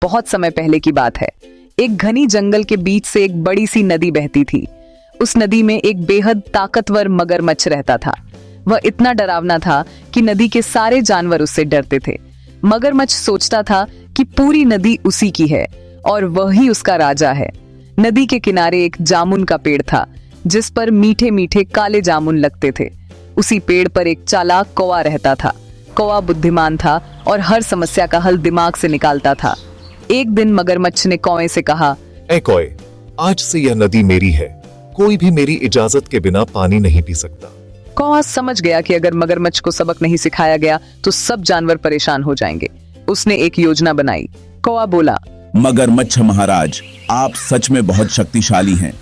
बहुत समय पहले की बात है। एक घनी जंगल के बीच से एक बड़ी सी नदी बहती थी। उस नदी में एक बेहद ताकतवर मगरमच्छ रहता था। वह इतना डरावना था कि नदी के सारे जानवर उससे डरते थे। मगरमच्छ सोचता था कि पूरी नदी उसी की है और वही उसका राजा है। नदी के किनारे एक जामुन का पेड़ था जिस पर मीठे मीठे काले जामुन लगते थे। उसी पेड़ पर एक चालाक कौवा रहता था। कौवा बुद्धिमान था और हर समस्या का हल दिमाग से निकालता था। एक दिन मगरमच्छ ने कौवे से कहा, ऐ कौवे, आज से यह नदी मेरी है। कोई भी मेरी इजाजत के बिना पानी नहीं पी सकता। कौवा समझ गया कि अगर मगरमच्छ को सबक नहीं सिखाया गया तो सब जानवर परेशान हो जाएंगे। उसने एक योजना बनाई। कौवा बोला, मगरमच्छ महाराज, आप सच में बहुत शक्तिशाली हैं,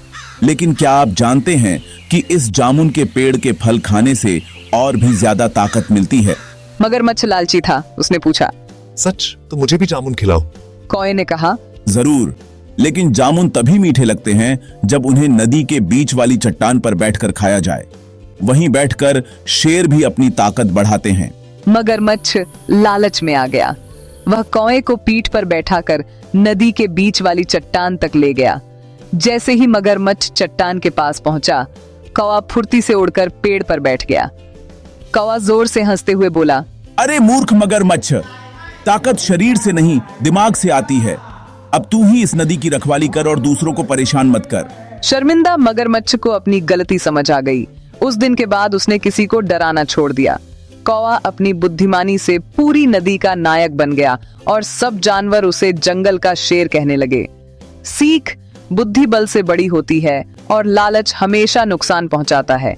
लेकिन क्या आप जानते हैं कि इस जामुन के पेड़ के फल खाने से और भी ज्यादा ताकत मिलती है? मगरमच्छ लालची था। उसने पूछा, सच? तो मुझे भी जामुन खिलाओ। कौवे ने कहा, जरूर, लेकिन जामुन तभी मीठे लगते हैं जब उन्हें नदी के बीच वाली चट्टान पर बैठकर खाया जाए। वहीं बैठकर शेर भी अपनी ताकत बढ़ाते हैं। मगरमच्छ लालच में आ गया। वह कौवे को पीठ पर बैठाकर नदी के बीच वाली चट्टान तक ले गया। जैसे ही मगरमच्छ चट्टान के पास पहुंचा, कौवा फुर्ती से उड़कर पेड़ पर बैठ गया। कौवा जोर से हंसते हुए बोला, अरे मूर्ख मगरमच्छ, ताकत शरीर से नहीं दिमाग से आती है। अब तू ही इस नदी की रखवाली कर और दूसरों को परेशान मत कर। शर्मिंदा मगरमच्छ को अपनी गलती समझ आ गई। उस दिन के बाद उसने किसी को डराना छोड़ दिया। कौवा अपनी बुद्धिमानी से पूरी नदी का नायक बन गया और सब जानवर उसे जंगल का शेर कहने लगे। सीख, बुद्धि बल से बड़ी होती है और लालच हमेशा नुकसान पहुंचाता है।